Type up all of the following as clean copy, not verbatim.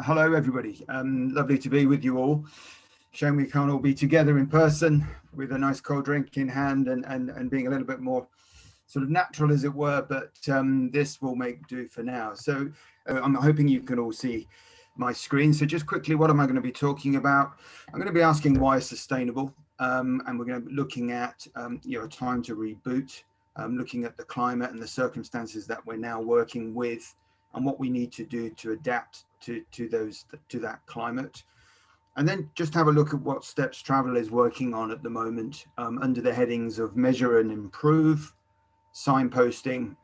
Hello, everybody. Lovely to be with you all. Shame we can't all be together in person with a nice cold drink in hand and being a little bit more sort of natural, as it were, but this will make do for now. So I'm hoping you can all see my screen. So just quickly, what am I going to be talking about? I'm going to be asking why sustainable, and we're going to be looking at a time to reboot, looking at the climate and the circumstances that we're now working with, and what we need to do to adapt to that climate. And then just have a look at what steps travel is working on at the moment under the headings of measure and improve, signposting,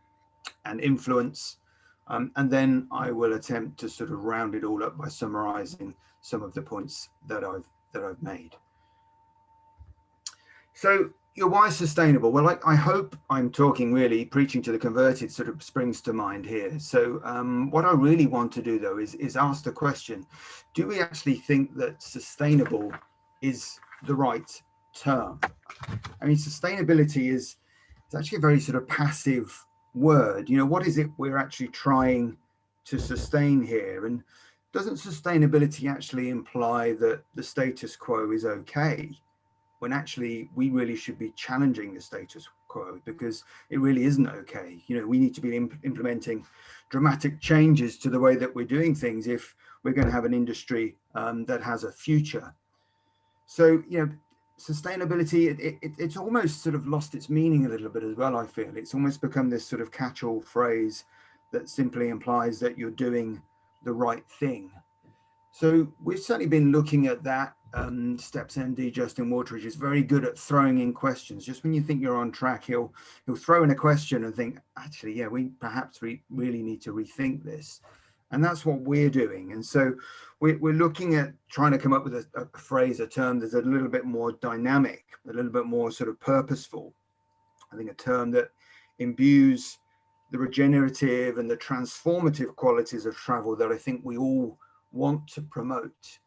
and influence. And then I will attempt to sort of round it all up by summarizing some of the points that I've made. So your why sustainable? Well, I hope I'm talking really preaching to the converted sort of springs to mind here. So what I really want to do though is ask the question, do we actually think that sustainable is the right term? I mean, sustainability is actually a very sort of passive word. You know, what is it we're actually trying to sustain here? And doesn't sustainability actually imply that the status quo is okay, when actually we really should be challenging the status quo, because it really isn't okay? You know, we need to be implementing dramatic changes to the way that we're doing things if we're going to have an industry that has a future. So, you know, sustainability, it's almost sort of lost its meaning a little bit as well, I feel. It's almost become this sort of catch-all phrase that simply implies that you're doing the right thing. So we've certainly been looking at that. Steps MD Justin Wateridge is very good at throwing in questions. Just when you think you're on track, he'll throw in a question and think, actually, yeah, we perhaps really need to rethink this. And that's what we're doing. And so we're looking at trying to come up with a phrase, a term that's a little bit more dynamic, a little bit more sort of purposeful. I think a term that imbues the regenerative and the transformative qualities of travel that I think we all want to promote.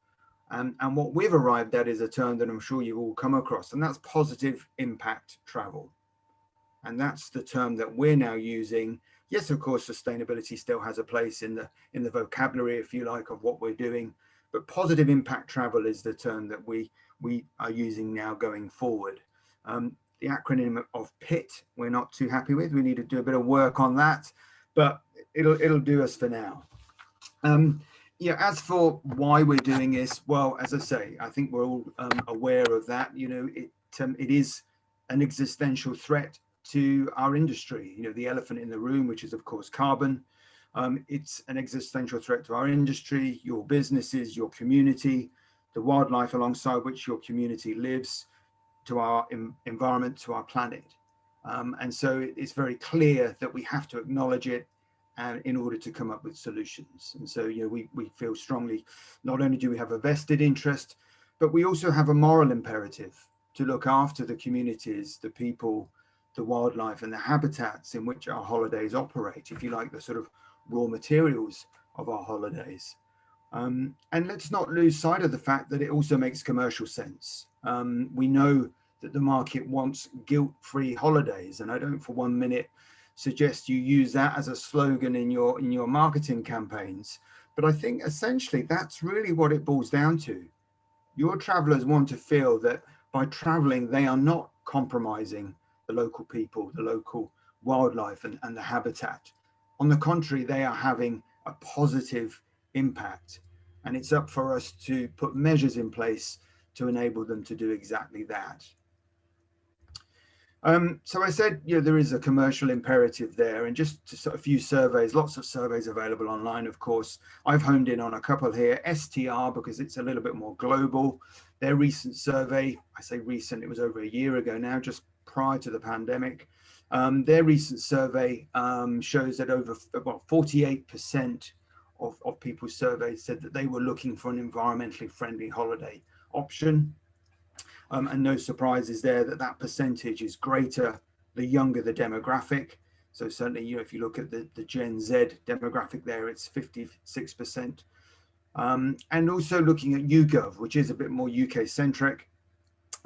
And what we've arrived at is a term that I'm sure you've all come across, and that's positive impact travel. And that's the term that we're now using. Yes, of course, sustainability still has a place in the vocabulary, if you like, of what we're doing, but positive impact travel is the term that we are using now going forward. The acronym of PIT, we're not too happy with. We need to do a bit of work on that, but it'll do us for now. Yeah, as for why we're doing this, well, as I say, I think we're all aware of that. You know, it is an existential threat to our industry. You know, the elephant in the room, which is of course carbon. It's an existential threat to our industry, your businesses, your community, the wildlife alongside which your community lives, to our environment, to our planet. And so it's very clear that we have to acknowledge it in order to come up with solutions. And so, you know, we feel strongly, not only do we have a vested interest, but we also have a moral imperative to look after the communities, the people, the wildlife, and the habitats in which our holidays operate, if you like, the sort of raw materials of our holidays. And let's not lose sight of the fact that it also makes commercial sense. We know that the market wants guilt-free holidays, and I don't for 1 minute suggest you use that as a slogan in your marketing campaigns. But I think essentially that's really what it boils down to. Your travelers want to feel that by traveling, they are not compromising the local people, the local wildlife and the habitat. On the contrary, they are having a positive impact. And it's up for us to put measures in place to enable them to do exactly that. So I said, you know, there is a commercial imperative there, and just a few surveys, lots of surveys available online, of course. I've honed in on a couple here. STR, because it's a little bit more global. Their recent survey, I say recent, it was over a year ago now, just prior to the pandemic. Their recent survey shows that over about 48% of people surveyed said that they were looking for an environmentally friendly holiday option. And no surprises there that percentage is greater the younger the demographic. So certainly, you know, if you look at the Gen Z demographic there, it's 56%. And also looking at YouGov, which is a bit more UK centric,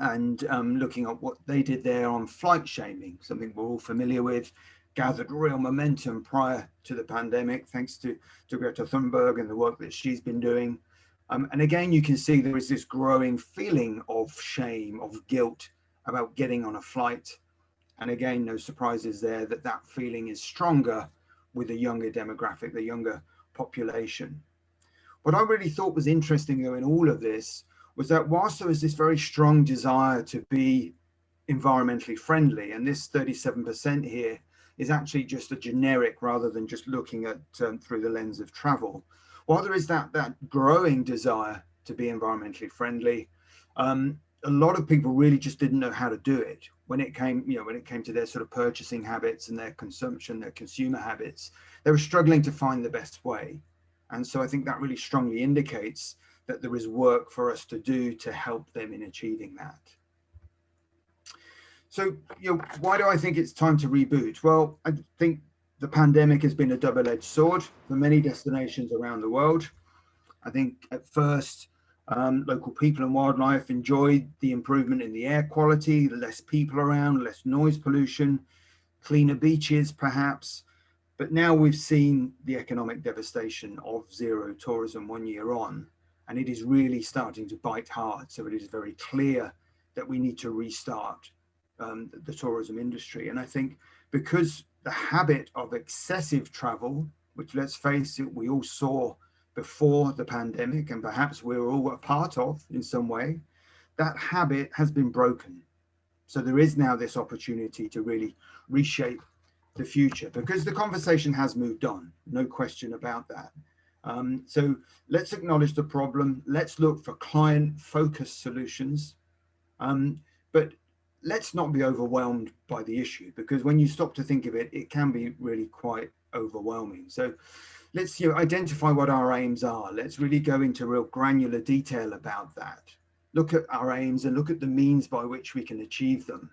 and looking at what they did there on flight shaming, something we're all familiar with. gathered real momentum prior to the pandemic, thanks to Greta Thunberg and the work that she's been doing. And again, you can see there is this growing feeling of shame, of guilt about getting on a flight. And again, no surprises there that that feeling is stronger with the younger demographic, the younger population. What I really thought was interesting, though, in all of this was that whilst there was this very strong desire to be environmentally friendly, and this 37% here is actually just a generic rather than just looking at through the lens of travel. While there is that growing desire to be environmentally friendly, a lot of people really just didn't know how to do it when it came, when it came to their sort of purchasing habits and their consumption, their consumer habits. They were struggling to find the best way. And so I think that really strongly indicates that there is work for us to do to help them in achieving that. So, why do I think it's time to reboot? Well, I think the pandemic has been a double-edged sword for many destinations around the world. I think at first, local people and wildlife enjoyed the improvement in the air quality, less people around, less noise pollution, cleaner beaches perhaps. But now we've seen the economic devastation of zero tourism 1 year on, and it is really starting to bite hard. So it is very clear that we need to restart the tourism industry. And I think because the habit of excessive travel, which, let's face it, we all saw before the pandemic, and perhaps we're all a part of in some way, that habit has been broken. So there is now this opportunity to really reshape the future, because the conversation has moved on, no question about that. So let's acknowledge the problem. Let's look for client-focused solutions. But let's not be overwhelmed by the issue, because when you stop to think of it, it can be really quite overwhelming. So let's identify what our aims are. Let's really go into real granular detail about that. Look at our aims and look at the means by which we can achieve them.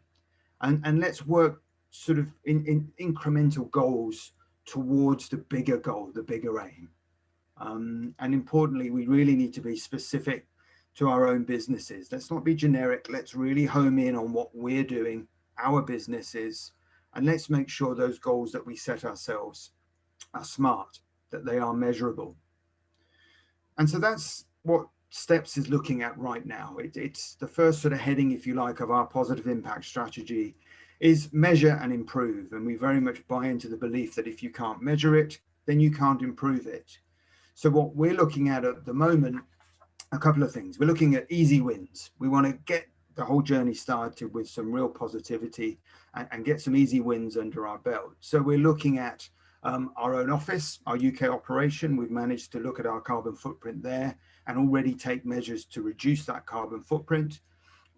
And let's work sort of in incremental goals towards the bigger goal, the bigger aim. And importantly, we really need to be specific to our own businesses. Let's not be generic. Let's really home in on what we're doing, our businesses, and let's make sure those goals that we set ourselves are smart, that they are measurable. And so that's what Steps is looking at right now. It's the first sort of heading, if you like, of our positive impact strategy is measure and improve. And we very much buy into the belief that if you can't measure it, then you can't improve it. So what we're looking at the moment, a couple of things. We're looking at easy wins. We want to get the whole journey started with some real positivity and get some easy wins under our belt. So we're looking at our own office, our UK operation. We've managed to look at our carbon footprint there and already take measures to reduce that carbon footprint.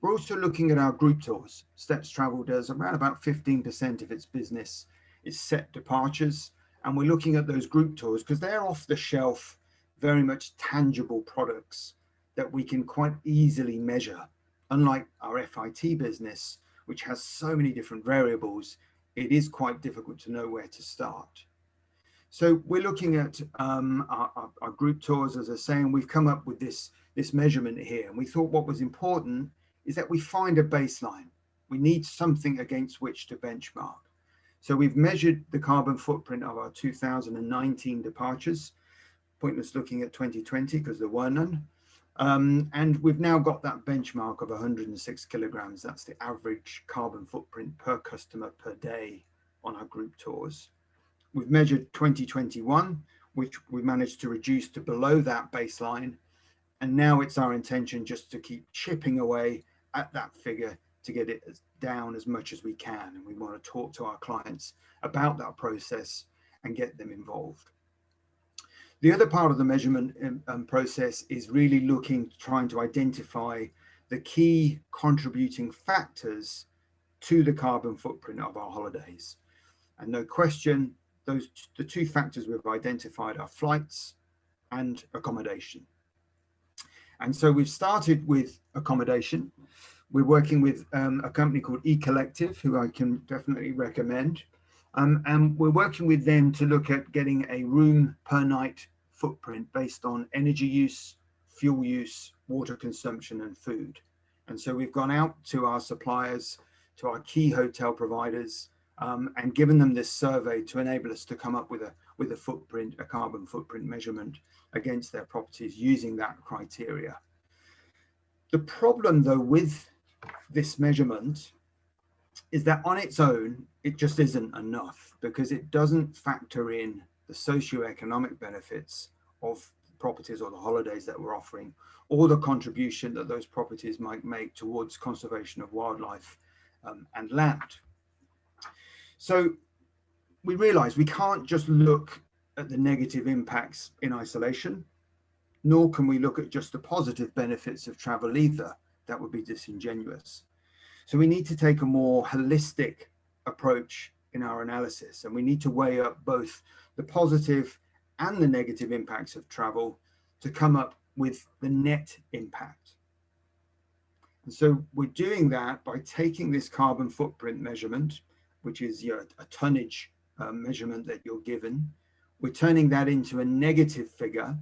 We're also looking at our group tours. Steps Travel does around about 15% of its business is set departures. And we're looking at those group tours because they're off the shelf, very much tangible products that we can quite easily measure. Unlike our FIT business, which has so many different variables, it is quite difficult to know where to start. So we're looking at our group tours, as I say, and we've come up with this measurement here. And we thought what was important is that we find a baseline. We need something against which to benchmark. So we've measured the carbon footprint of our 2019 departures. Pointless looking at 2020 because there were none. And we've now got that benchmark of 106 kilograms. That's the average carbon footprint per customer per day on our group tours. We've measured 2021, which we managed to reduce to below that baseline. And now it's our intention just to keep chipping away at that figure to get it down as much as we can. And we want to talk to our clients about that process and get them involved. The other part of the measurement process is really trying to identify the key contributing factors to the carbon footprint of our holidays. And no question, the two factors we've identified are flights and accommodation. And so we've started with accommodation. We're working with a company called eCollective, who I can definitely recommend. And we're working with them to look at getting a room per night footprint based on energy use, fuel use, water consumption, and food. And so we've gone out to our suppliers, to our key hotel providers, and given them this survey to enable us to come up with a carbon footprint measurement against their properties using that criteria. The problem, though, with this measurement is that on its own, it just isn't enough, because it doesn't factor in the socioeconomic benefits of properties or the holidays that we're offering, or the contribution that those properties might make towards conservation of wildlife and land. So we realize we can't just look at the negative impacts in isolation, nor can we look at just the positive benefits of travel either. That would be disingenuous. So we need to take a more holistic approach in our analysis, and we need to weigh up both the positive and the negative impacts of travel to come up with the net impact. And so we're doing that by taking this carbon footprint measurement, which is a tonnage measurement that you're given. We're turning that into a negative figure.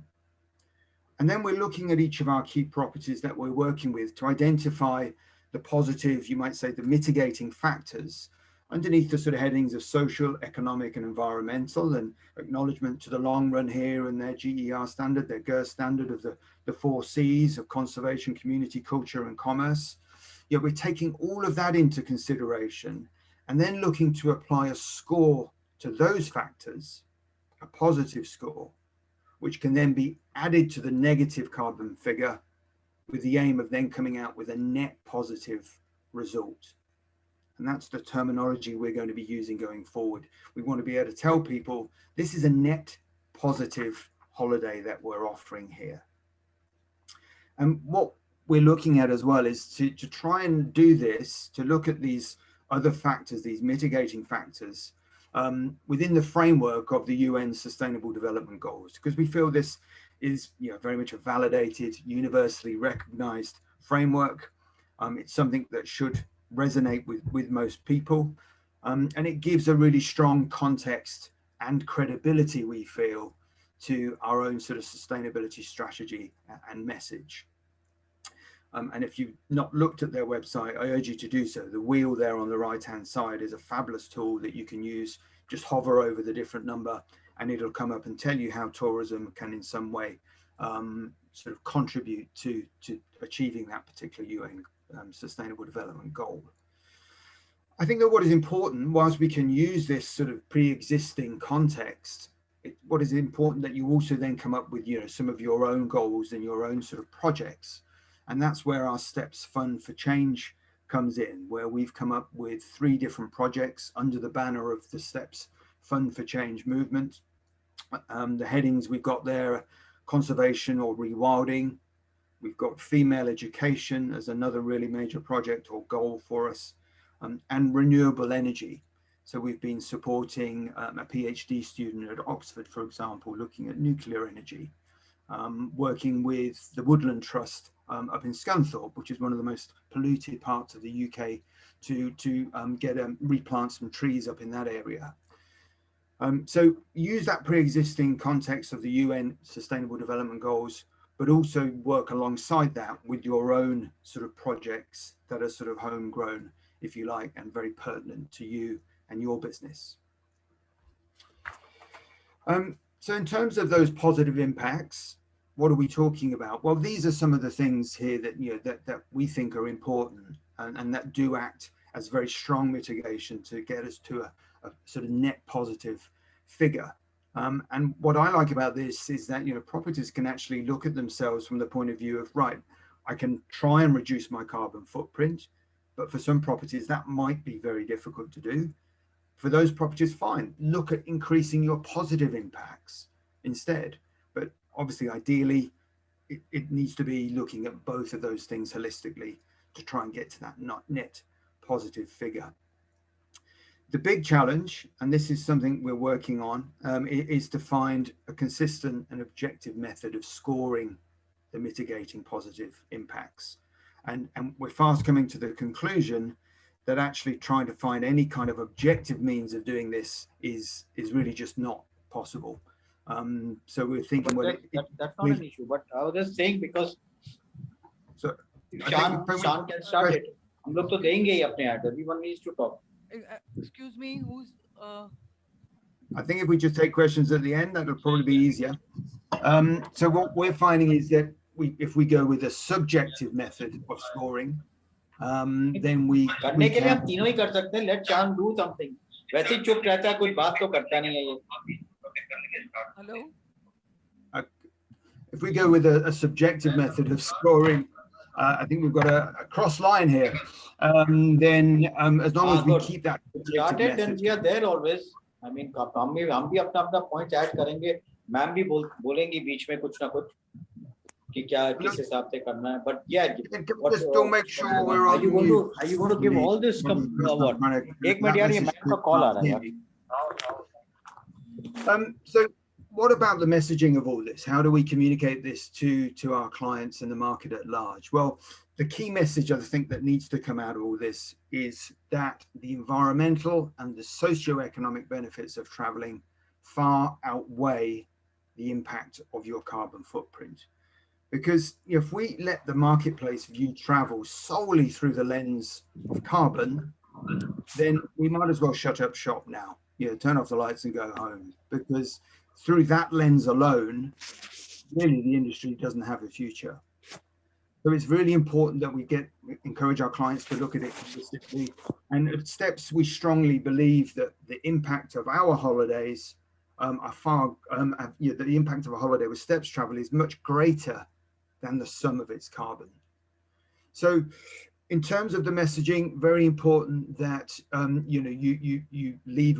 And then we're looking at each of our key properties that we're working with to identify the positive, you might say, the mitigating factors underneath the sort of headings of social, economic, and environmental, and acknowledgement to the long run here and their GER standard, their GER standard of the 4 Cs of conservation, community, culture, and commerce. We're taking all of that into consideration and then looking to apply a score to those factors, a positive score, which can then be added to the negative carbon figure with the aim of then coming out with a net positive result. And that's the terminology we're going to be using going forward. We want to be able to tell people this is a net positive holiday that we're offering here. And what we're looking at as well is to try and do this, to look at these other factors, these mitigating factors, within the framework of the UN Sustainable Development Goals, because we feel this is very much a validated, universally recognized framework. It's something that should resonate with most people, and it gives a really strong context and credibility, we feel, to our own sort of sustainability strategy and message. And if you've not looked at their website, I urge you to do so. The wheel there on the right hand side is a fabulous tool that you can use. Just hover over the different number and it'll come up and tell you how tourism can in some way sort of contribute to achieving that particular UN Sustainable Development Goal. I think that what is important, whilst we can use this sort of pre-existing context, what is important that you also then come up with some of your own goals and your own sort of projects. And that's where our Steps Fund for Change comes in, where we've come up with 3 different projects under the banner of the Steps Fund for Change movement. The headings we've got there: conservation or rewilding. We've got female education as another really major project or goal for us, and renewable energy. So we've been supporting a PhD student at Oxford, for example, looking at nuclear energy, working with the Woodland Trust up in Scunthorpe, which is one of the most polluted parts of the UK, to replant some trees up in that area. So use that pre-existing context of the UN Sustainable Development Goals, but also work alongside that with your own sort of projects that are sort of homegrown, if you like, and very pertinent to you and your business. So in terms of those positive impacts, what are we talking about? Well, these are some of the things here that that we think are important and that do act as very strong mitigation to get us to a sort of net positive figure. And what I like about this is that properties can actually look at themselves from the point of view of, right, I can try and reduce my carbon footprint, but for some properties that might be very difficult to do. For those properties, fine, look at increasing your positive impacts instead. But obviously, ideally, it needs to be looking at both of those things holistically to try and get to that net positive figure. The big challenge, and this is something we're working on, is to find a consistent and objective method of scoring the mitigating positive impacts. And we're fast coming to the conclusion that actually trying to find any kind of objective means of doing this is really just not possible. So we're thinking, well, that's not an issue, but I was just saying, because so Sean can start it. हम लोग तो देंगे ही अपने ad. Everyone needs to talk. Excuse me, who's I think if we just take questions at the end, that'll probably be easier. So what we're finding is that if we go with a subjective method of scoring, then करने we के लिए हम can. तीनों ही कर सकते हैं. Let Chan do something. वैसे ही चुप रहता है, कुछ बात तो करता नहीं है ये. hello? If we go with a subjective method of scoring, I think we've got a cross line here. Then as long as we keep that started, then we are there always. I mean, हम भी अपना point add करेंगे. Ma'am भी बोलेंगी बीच में कुछ ना कुछ कि क्या किस हिसाब से करना है. But yeah, just don't make sure we're on mute. Are you going to give all this? What? एक मिनट यार, ये मैम का call आ रहा है यार. So what about the messaging of all this? How do we communicate this to our clients and the market at large? Well, the key message I think that needs to come out of all this is that the environmental and the socio-economic benefits of traveling far outweigh the impact of your carbon footprint. Because if we let the marketplace view travel solely through the lens of carbon, then we might as well shut up shop now. Turn off the lights and go home, because through that lens alone, really the industry doesn't have a future. So it's really important that we encourage our clients to look at it holistically. And at Steps, we strongly believe that the impact of our holidays are far, the impact of a holiday with Steps travel is much greater than the sum of its carbon. So in terms of the messaging, very important that you lead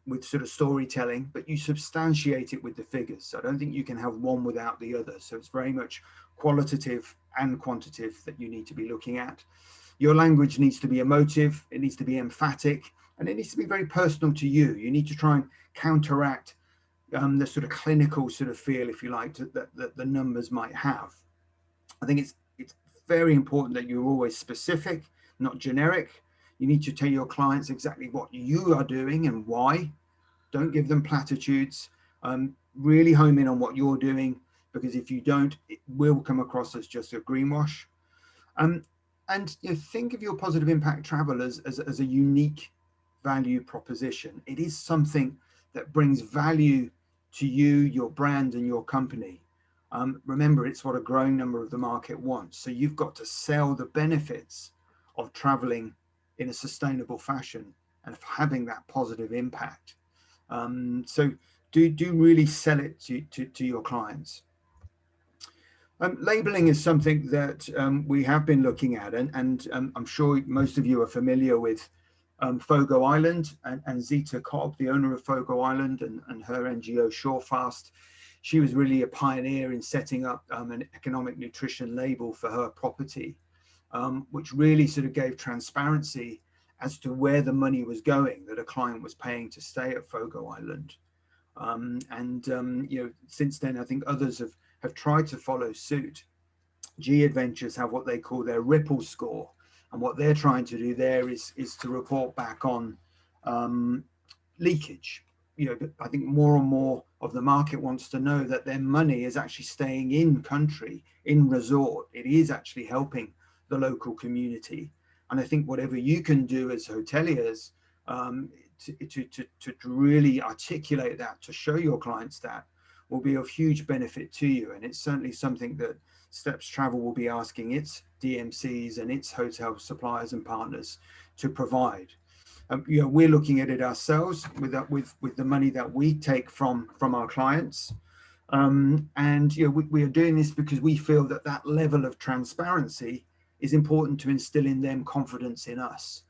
with sort of storytelling, but you substantiate it with the figures. So I don't think you can have one without the other. So it's very much qualitative and quantitative that you need to be looking at. Your language needs to be emotive, it needs to be emphatic, and it needs to be very personal to you. You need to try and counteract the sort of clinical sort of feel, if you like, that the numbers might have. I think it's very important that you're always specific, not generic. You need to tell your clients exactly what you are doing and why. Don't give them platitudes. Really home in on what you're doing, because if you don't, it will come across as just a greenwash. And think of your positive impact travel as a unique value proposition. It is something that brings value to you, your brand, and your company. Remember, it's what a growing number of the market wants. So you've got to sell the benefits of traveling in a sustainable fashion and having that positive impact. So do really sell it to your clients. Labeling is something that we have been looking at, and I'm sure most of you are familiar with Fogo Island and Zita Cobb, the owner of Fogo Island, and her NGO Shorefast. She was really a pioneer in setting up an economic nutrition label for her property, which really sort of gave transparency as to where the money was going that a client was paying to stay at Fogo Island. Since then, I think others have tried to follow suit. G Adventures have what they call their Ripple score. And what they're trying to do there is to report back on leakage. I think more and more of the market wants to know that their money is actually staying in country, in resort. It is actually helping the local community. And I think whatever you can do as hoteliers to really articulate that, to show your clients that, will be of huge benefit to you. And it's certainly something that Steps Travel will be asking its DMCs and its hotel suppliers and partners to provide. We're looking at it ourselves with the money that we take from our clients. We are doing this because we feel that level of transparency is important to instill in them confidence in us.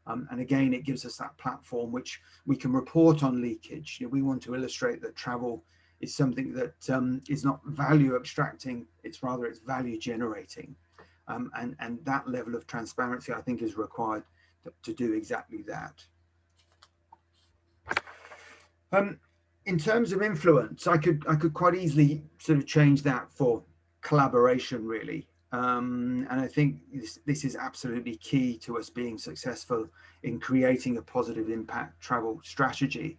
And again, it gives us that platform which we can report on leakage. We want to illustrate that travel is something that is not value abstracting, it's value generating. And that level of transparency, I think, is required to do exactly that. In terms of influence, I could quite easily sort of change that for collaboration, really. And I think this is absolutely key to us being successful in creating a positive impact travel strategy.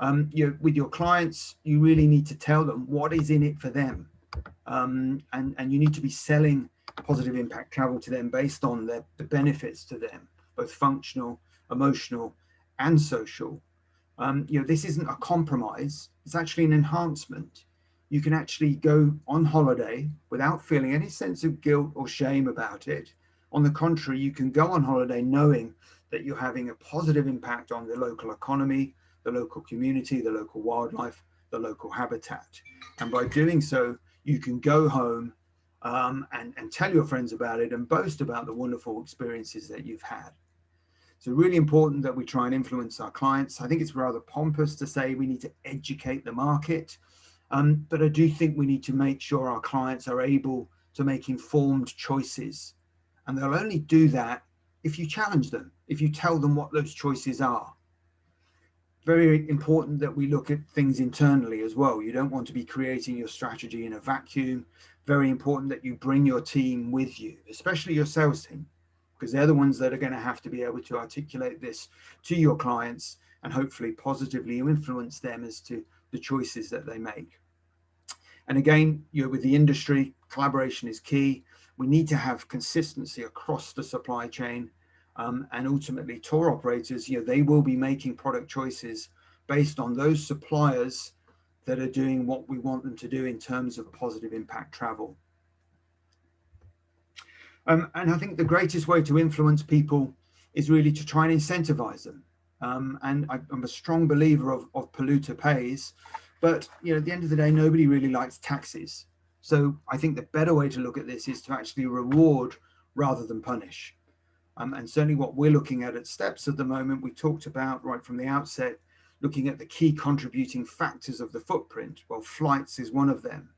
With your clients, you really need to tell them what is in it for them. And you need to be selling positive impact travel to them based on the benefits to them, both functional, emotional, and social. This isn't a compromise, it's actually an enhancement. You can actually go on holiday without feeling any sense of guilt or shame about it. On the contrary, you can go on holiday knowing that you're having a positive impact on the local economy, the local community, the local wildlife, the local habitat. And by doing so, you can go home and tell your friends about it and boast about the wonderful experiences that you've had. So really important that we try and influence our clients. I think it's rather pompous to say we need to educate the market, but I do think we need to make sure our clients are able to make informed choices. And they'll only do that if you challenge them, if you tell them what those choices are. Very important that we look at things internally as well. You don't want to be creating your strategy in a vacuum. Very important that you bring your team with you, especially your sales team, because they're the ones that are going to have to be able to articulate this to your clients and hopefully positively influence them as to the choices that they make. And again, with the industry, collaboration is key. We need to have consistency across the supply chain. And ultimately, tour operators, they will be making product choices based on those suppliers that are doing what we want them to do in terms of positive impact travel. And I think the greatest way to influence people is really to try and incentivize them. And I'm a strong believer of polluter pays, but at the end of the day, nobody really likes taxes. So I think the better way to look at this is to actually reward rather than punish. And certainly what we're looking at Steps at the moment, we talked about right from the outset, looking at the key contributing factors of the footprint. Well, flights is one of them.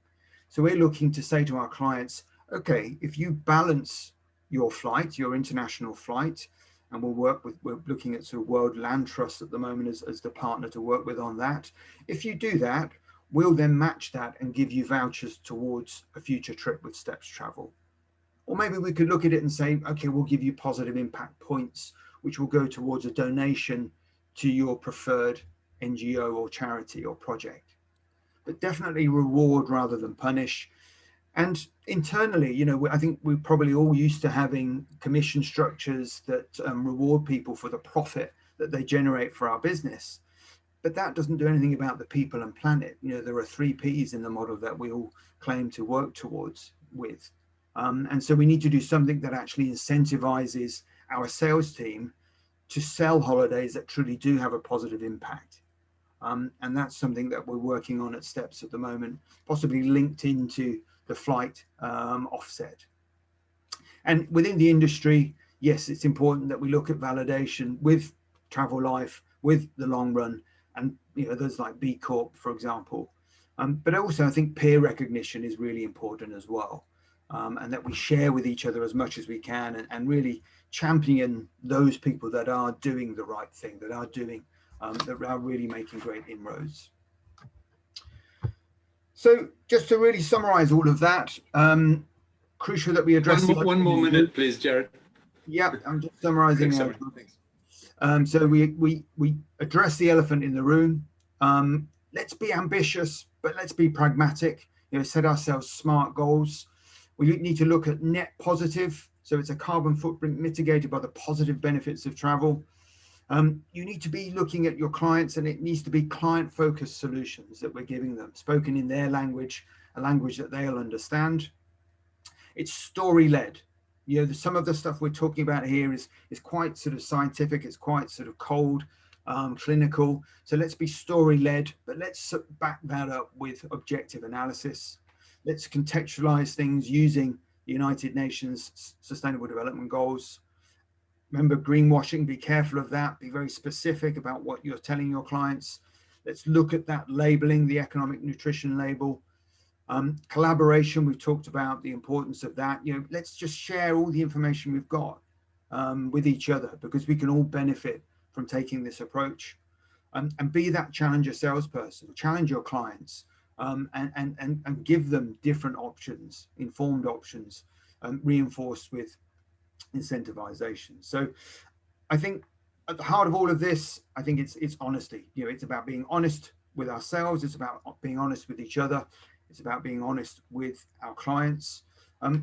So we're looking to say to our clients, okay, if you balance your flight, your international flight, and we're looking at sort of World Land Trust at the moment as the partner to work with on that. If you do that, we'll then match that and give you vouchers towards a future trip with Steps Travel. Or maybe we could look at it and say, okay, we'll give you positive impact points, which will go towards a donation to your preferred NGO or charity or project. But definitely reward rather than punish. And internally, I think we're probably all used to having commission structures that reward people for the profit that they generate for our business. But that doesn't do anything about the people and planet. There are 3 Ps in the model that we all claim to work towards with. And so we need to do something that actually incentivizes our sales team to sell holidays that truly do have a positive impact. And that's something that we're working on at Steps at the moment, possibly linked into the flight offset. And within the industry, yes, it's important that we look at validation with Travel Life, with the long run, and those like B Corp, for example. But also I think peer recognition is really important as well. And that we share with each other as much as we can and really champion those people that are doing the right thing, that are really making great inroads. So just to really summarize all of that, crucial that we address... One more minute, please, Jarrod. Yeah, I'm just summarizing now. So we address the elephant in the room. Let's be ambitious, but let's be pragmatic. Set ourselves smart goals. We need to look at net positive. So it's a carbon footprint mitigated by the positive benefits of travel. You need to be looking at your clients, and it needs to be client-focused solutions that we're giving them, spoken in their language, a language that they'll understand. It's story-led. Some of the stuff we're talking about here is quite sort of scientific. It's quite sort of cold, clinical. So let's be story-led, but let's back that up with objective analysis. Let's contextualize things using the United Nations Sustainable Development Goals. Remember, greenwashing, be careful of that. Be very specific about what you're telling your clients. Let's look at that labeling, the economic nutrition label. Collaboration, we've talked about the importance of that. Let's just share all the information we've got with each other, because we can all benefit from taking this approach. And be that challenger salesperson, challenge your clients, and give them different options, informed options, reinforced with incentivization. So I think at the heart of all of this, I think it's honesty. It's about being honest with ourselves. It's about being honest with each other. It's about being honest with our clients.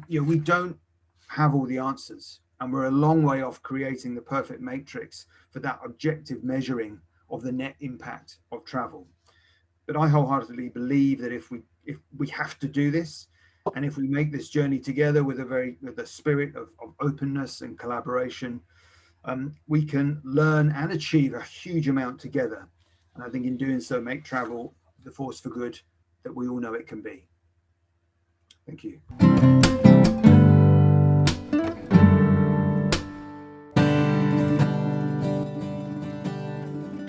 We don't have all the answers. And we're a long way off creating the perfect matrix for that objective measuring of the net impact of travel. But I wholeheartedly believe that if we have to do this, and if we make this journey together with a spirit of openness and collaboration, we can learn and achieve a huge amount together. And I think in doing so, make travel the force for good that we all know it can be. Thank you.